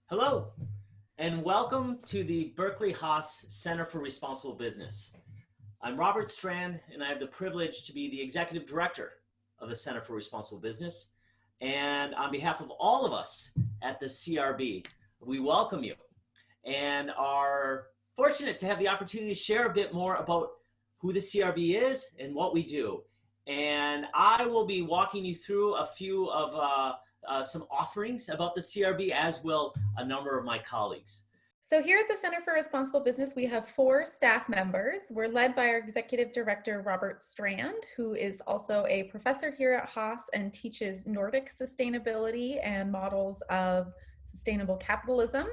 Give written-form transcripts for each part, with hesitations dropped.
Hello, and welcome to the Berkeley Haas Center for Responsible Business. I'm Robert Strand, and I have the privilege to be the executive director of the Center for Responsible Business. And on behalf of all of us at the CRB, we welcome you and are fortunate to have the opportunity to share a bit more about who the CRB is and what we do. And I will be walking you through a few of some offerings about the CRB, as will a number of my colleagues. So here at the Center for Responsible Business, we have 4 staff members. We're led by our Executive Director, Robert Strand, who is also a professor here at Haas and teaches Nordic sustainability and models of sustainable capitalism.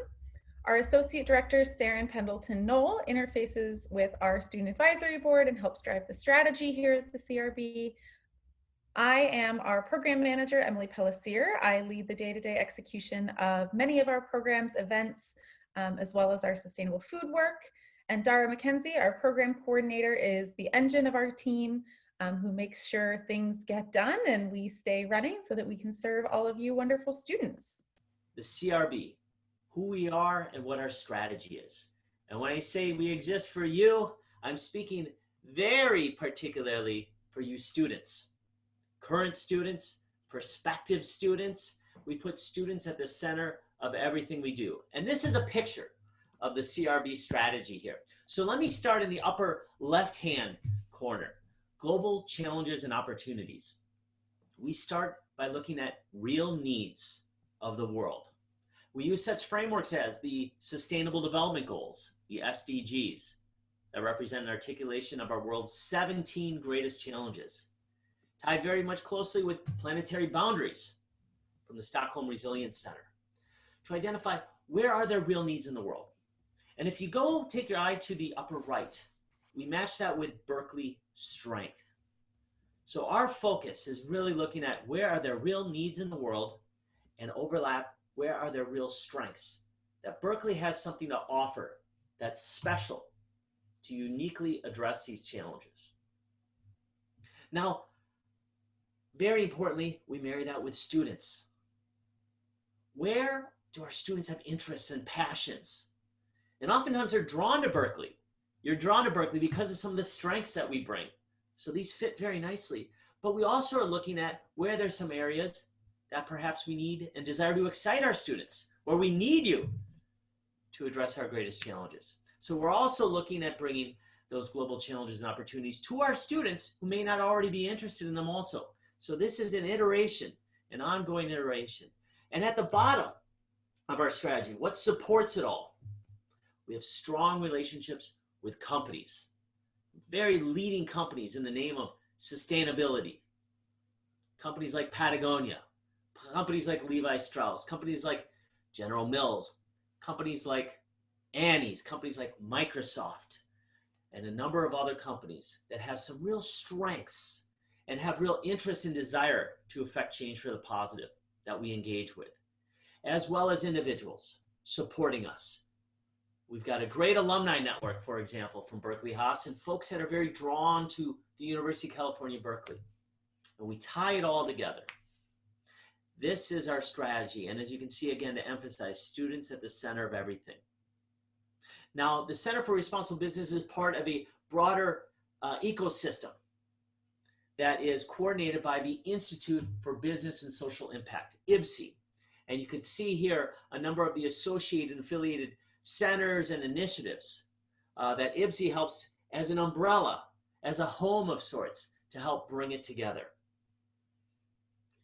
Our Associate Director, Saren Pendleton-Knoll, interfaces with our Student Advisory Board and helps drive the strategy here at the CRB. I am our program manager, Emily Pellissier. I lead the day-to-day execution of many of our programs, events, as well as our sustainable food work. And Dara McKenzie, our program coordinator, is the engine of our team, who makes sure things get done and we stay running so that we can serve all of you wonderful students. The CRB, who we are and what our strategy is. And when I say we exist for you, I'm speaking very particularly for you students. Current students, prospective students. We put students at the center of everything we do. And this is a picture of the CRB strategy here. So let me start in the upper left-hand corner. Global challenges and opportunities. We start by looking at real needs of the world. We use such frameworks as the Sustainable Development Goals, the SDGs, that represent an articulation of our world's 17 greatest challenges, tied very much closely with planetary boundaries from the Stockholm Resilience Center, to identify where are there real needs in the world. And if you go take your eye to the upper right, we match that with Berkeley strength. So our focus is really looking at where are there real needs in the world and overlap where are there real strengths. That Berkeley has something to offer that's special to uniquely address these challenges. Now, very importantly, we marry that with students. Where do our students have interests and passions? And oftentimes they're drawn to Berkeley. You're drawn to Berkeley because of some of the strengths that we bring. So these fit very nicely. But we also are looking at where there's some areas that perhaps we need and desire to excite our students, where we need you to address our greatest challenges. So we're also looking at bringing those global challenges and opportunities to our students who may not already be interested in them also. So this is an iteration, an ongoing iteration. And at the bottom of our strategy, what supports it all? We have strong relationships with companies, very leading companies in the name of sustainability. Companies like Patagonia, companies like Levi Strauss, companies like General Mills, companies like Annie's, companies like Microsoft, and a number of other companies that have some real strengths and have real interest and desire to affect change for the positive that we engage with, as well as individuals supporting us. We've got a great alumni network, for example, from Berkeley Haas, and folks that are very drawn to the University of California, Berkeley. And we tie it all together. This is our strategy, and as you can see, again, to emphasize, students at the center of everything. Now, the Center for Responsible Business is part of a broader ecosystem that is coordinated by the Institute for Business and Social Impact, IBSI. And you can see here a number of the associated and affiliated centers and initiatives that IBSI helps as an umbrella, as a home of sorts, to help bring it together.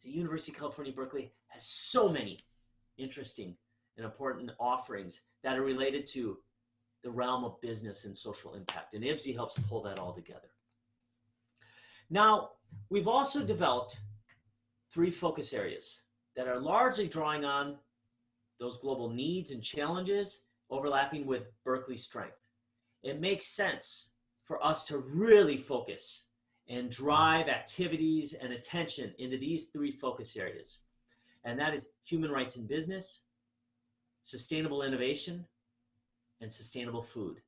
The University of California, Berkeley has so many interesting and important offerings that are related to the realm of business and social impact. And IBSI helps pull that all together. Now, we've also developed 3 focus areas that are largely drawing on those global needs and challenges overlapping with Berkeley's strength. It makes sense for us to really focus and drive activities and attention into these 3 focus areas. And that is human rights in business, sustainable innovation, and sustainable food.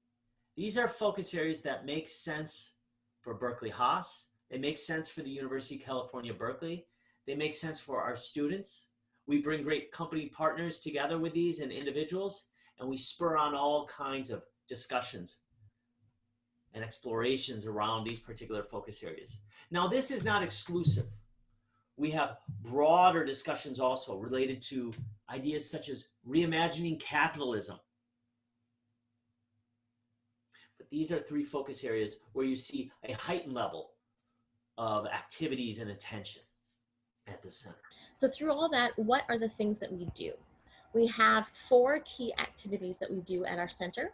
These are focus areas that make sense for Berkeley Haas. They make sense for the University of California, Berkeley. They make sense for our students. We bring great company partners together with these and individuals, and we spur on all kinds of discussions and explorations around these particular focus areas. Now, this is not exclusive. We have broader discussions also related to ideas such as reimagining capitalism. But these are three focus areas where you see a heightened level of activities and attention at the center. So through all that, what are the things that we do? We have 4 key activities that we do at our center.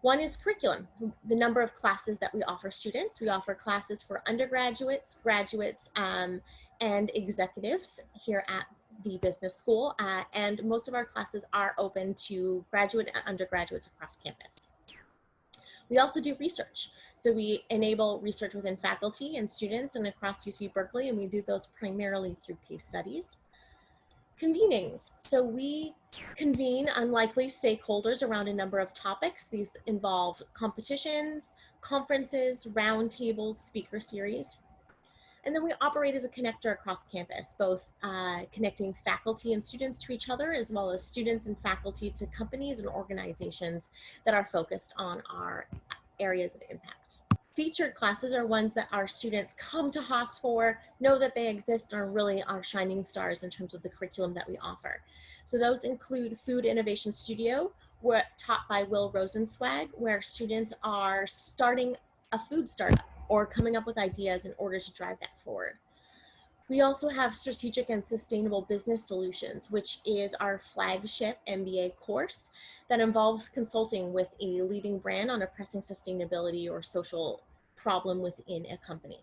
One is curriculum, the number of classes that we offer students. We offer classes for undergraduates, graduates, and executives here at the business school. And most of our classes are open to graduate and undergraduates across campus. We also do research. So we enable research within faculty and students and across UC Berkeley, and we do those primarily through case studies. Convenings. So we convene unlikely stakeholders around a number of topics. These involve competitions, conferences, roundtables, speaker series. And then we operate as a connector across campus, both connecting faculty and students to each other, as well as students and faculty to companies and organizations that are focused on our areas of impact. Featured classes are ones that our students come to Haas for, know that they exist, and are really our shining stars in terms of the curriculum that we offer. So those include Food Innovation Studio, taught by Will Rosenzweig, where students are starting a food startup or coming up with ideas in order to drive that forward. We also have Strategic and Sustainable Business Solutions, which is our flagship MBA course that involves consulting with a leading brand on a pressing sustainability or social problem within a company.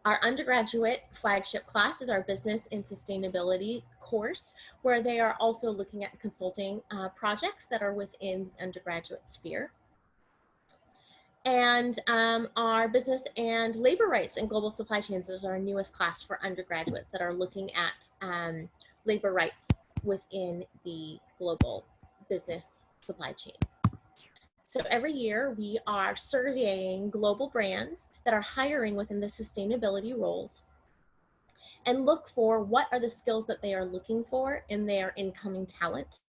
Our undergraduate flagship class is our Business and Sustainability course, where they are also looking at consulting projects that are within the undergraduate sphere. And our Business and Labor Rights and Global Supply Chains is our newest class for undergraduates that are looking at labor rights within the global business supply chain. So every year we are surveying global brands that are hiring within the sustainability roles and look for what are the skills that they are looking for in their incoming talent,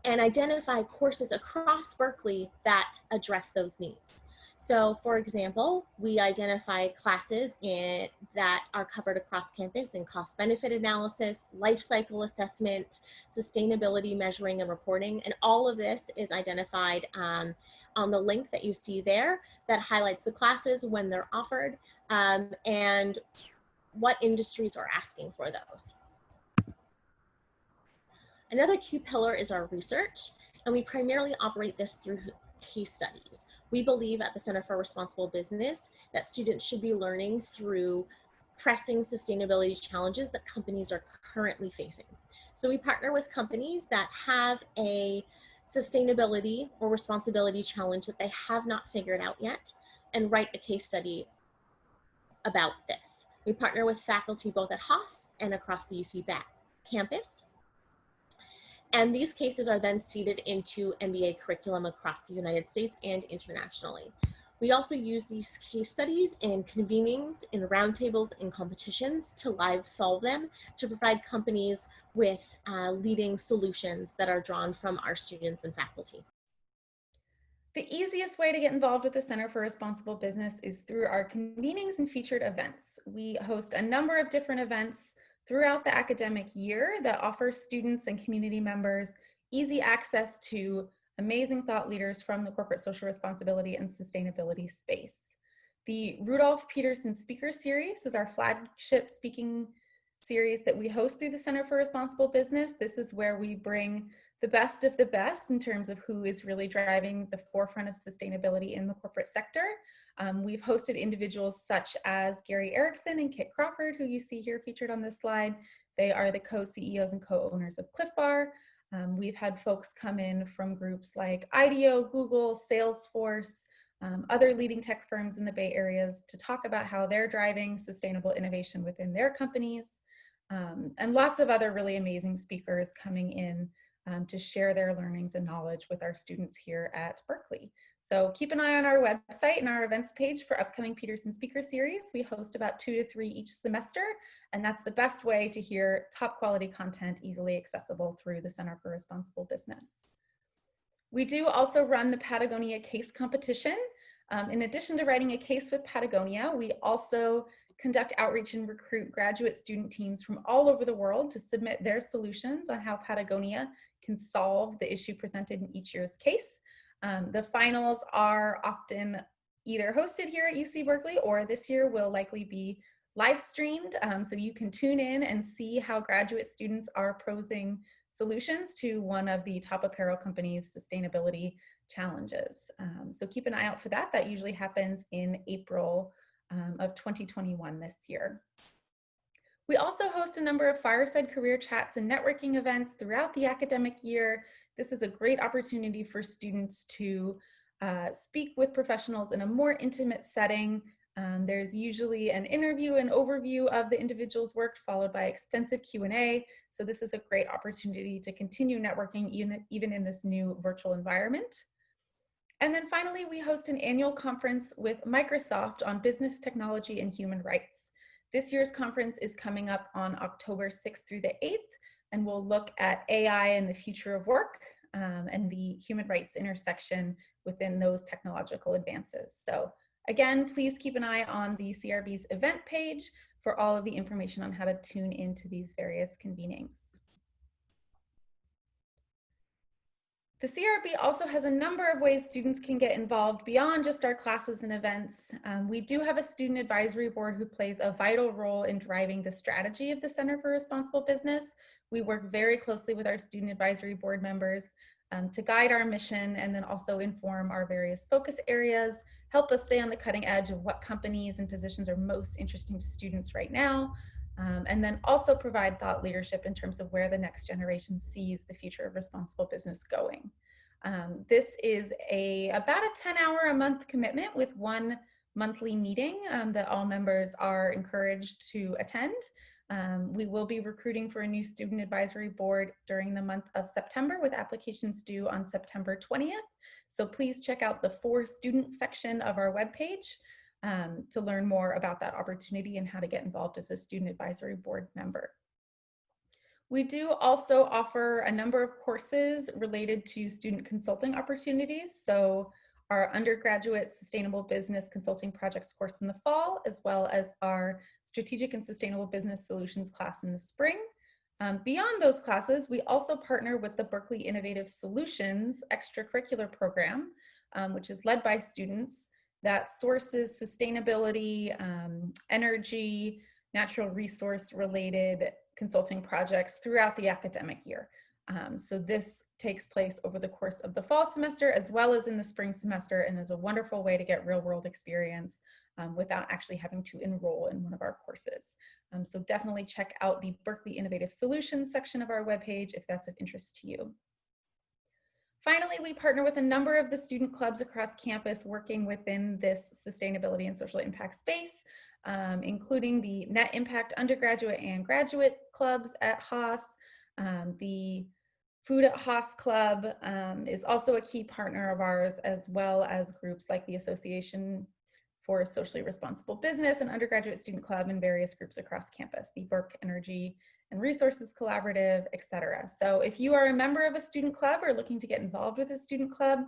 and identify courses across Berkeley that address those needs. So for example, we identify classes that are covered across campus in cost benefit analysis, life cycle assessment, sustainability measuring and reporting, and all of this is identified on the link that you see there that highlights the classes, when they're offered, and what industries are asking for those. Another key pillar is our research, and we primarily operate this through case studies. We believe at the Center for Responsible Business that students should be learning through pressing sustainability challenges that companies are currently facing. So we partner with companies that have a sustainability or responsibility challenge that they have not figured out yet, and write a case study about this. We partner with faculty both at Haas and across the UC campus. And these cases are then seeded into MBA curriculum across the United States and internationally. We also use these case studies in convenings, in roundtables, and competitions to live solve them, to provide companies with leading solutions that are drawn from our students and faculty. The easiest way to get involved with the Center for Responsible Business is through our convenings and featured events. We host a number of different events throughout the academic year that offer students and community members easy access to amazing thought leaders from the corporate social responsibility and sustainability space. The Rudolph Peterson Speaker Series is our flagship speaking series that we host through the Center for Responsible Business. This is where we bring the best of the best in terms of who is really driving the forefront of sustainability in the corporate sector. We've hosted individuals such as Gary Erickson and Kit Crawford, who you see here featured on this slide. They are the co-CEOs and co-owners of Cliff Bar. We've had folks come in from groups like IDEO, Google, Salesforce, other leading tech firms in the Bay Areas to talk about how they're driving sustainable innovation within their companies, and lots of other really amazing speakers coming in to share their learnings and knowledge with our students here at Berkeley. So keep an eye on our website and our events page for upcoming Peterson Speaker Series. We host about 2 to 3 each semester, and that's the best way to hear top quality content easily accessible through the Center for Responsible Business. We do also run the Patagonia Case Competition. In addition to writing a case with Patagonia, we also conduct outreach and recruit graduate student teams from all over the world to submit their solutions on how Patagonia can solve the issue presented in each year's case. The finals are often either hosted here at UC Berkeley, or this year will likely be live streamed, so you can tune in and see how graduate students are posing solutions to one of the top apparel companies' sustainability challenges. So keep an eye out for that. That usually happens in April of 2021 this year. We also host a number of fireside career chats and networking events throughout the academic year. This is a great opportunity for students to speak with professionals in a more intimate setting. There's usually an interview and overview of the individual's work, followed by extensive Q&A. So this is a great opportunity to continue networking even in this new virtual environment. And then finally, we host an annual conference with Microsoft on business technology and human rights. This year's conference is coming up on October 6th through the 8th, and we'll look at AI and the future of work and the human rights intersection within those technological advances. So again, please keep an eye on the CRB's event page for all of the information on how to tune into these various convenings. The CRB also has a number of ways students can get involved beyond just our classes and events. We do have a student advisory board who plays a vital role in driving the strategy of the Center for Responsible Business. We work very closely with our student advisory board members to guide our mission, and then also inform our various focus areas, help us stay on the cutting edge of what companies and positions are most interesting to students right now, and then also provide thought leadership in terms of where the next generation sees the future of responsible business going. This is about a 10-hour a month commitment with one monthly meeting that all members are encouraged to attend. We will be recruiting for a new student advisory board during the month of September, with applications due on September 20th. So please check out the For Students section of our webpage to learn more about that opportunity and how to get involved as a student advisory board member. We do also offer a number of courses related to student consulting opportunities. So our undergraduate sustainable business consulting projects course in the fall, as well as our strategic and sustainable business solutions class in the spring. Beyond those classes, we also partner with the Berkeley Innovative Solutions extracurricular program, which is led by students, that sources sustainability, energy, natural resource related consulting projects throughout the academic year. So this takes place over the course of the fall semester as well as in the spring semester, and is a wonderful way to get real world experience without actually having to enroll in one of our courses. So definitely check out the Berkeley Innovative Solutions section of our webpage if that's of interest to you. Finally, we partner with a number of the student clubs across campus working within this sustainability and social impact space, including the Net Impact undergraduate and graduate clubs at Haas. The Food at Haas Club is also a key partner of ours, as well as groups like the Association for Socially Responsible Business and Undergraduate Student Club, and various groups across campus, the Burke Energy and Resources Collaborative, etc. So if you are a member of a student club or looking to get involved with a student club,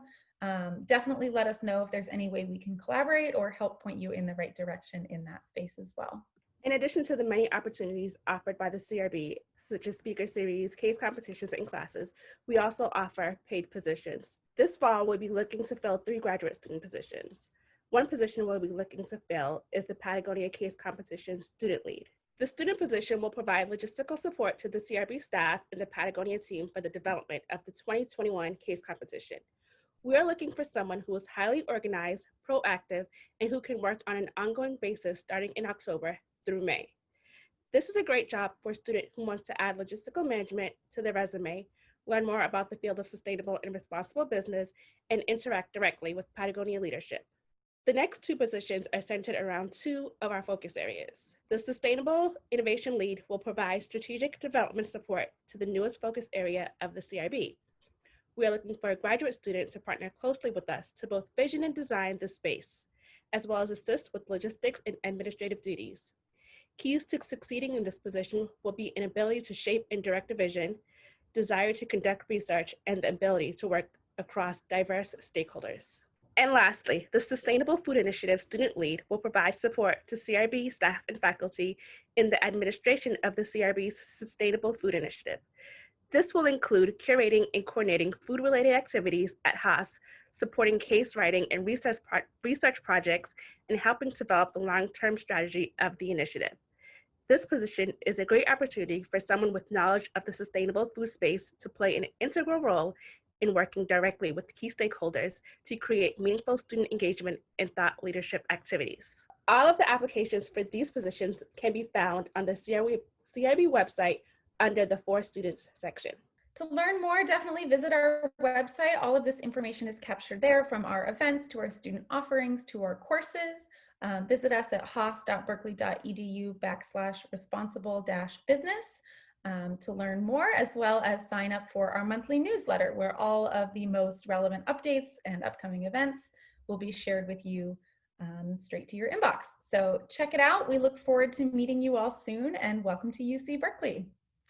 definitely let us know if there's any way we can collaborate or help point you in the right direction in that space as well. In addition to the many opportunities offered by the CRB, such as speaker series, case competitions, and classes, we also offer paid positions. This fall, we'll be looking to fill 3 graduate student positions. One position we'll be looking to fill is the Patagonia Case Competition Student Lead. The student position will provide logistical support to the CRB staff and the Patagonia team for the development of the 2021 case competition. We are looking for someone who is highly organized, proactive, and who can work on an ongoing basis starting in October through May. This is a great job for a student who wants to add logistical management to their resume, learn more about the field of sustainable and responsible business, and interact directly with Patagonia leadership. The next 2 positions are centered around 2 of our focus areas. The Sustainable Innovation Lead will provide strategic development support to the newest focus area of the CRB. We are looking for graduate students to partner closely with us to both vision and design the space, as well as assist with logistics and administrative duties. Keys to succeeding in this position will be an ability to shape and direct a vision, desire to conduct research, and the ability to work across diverse stakeholders. And lastly, the Sustainable Food Initiative Student Lead will provide support to CRB staff and faculty in the administration of the CRB's Sustainable Food Initiative. This will include curating and coordinating food-related activities at Haas, supporting case writing and research projects, and helping develop the long-term strategy of the initiative. This position is a great opportunity for someone with knowledge of the sustainable food space to play an integral role in working directly with key stakeholders to create meaningful student engagement and thought leadership activities. All of the applications for these positions can be found on the CRB website under the For Students section. To learn more, definitely visit our website. All of this information is captured there, from our events to our student offerings to our courses. Visit us at haas.berkeley.edu/responsible-business to learn more, as well as sign up for our monthly newsletter, where all of the most relevant updates and upcoming events will be shared with you straight to your inbox. So check it out. We look forward to meeting you all soon, and welcome to UC Berkeley.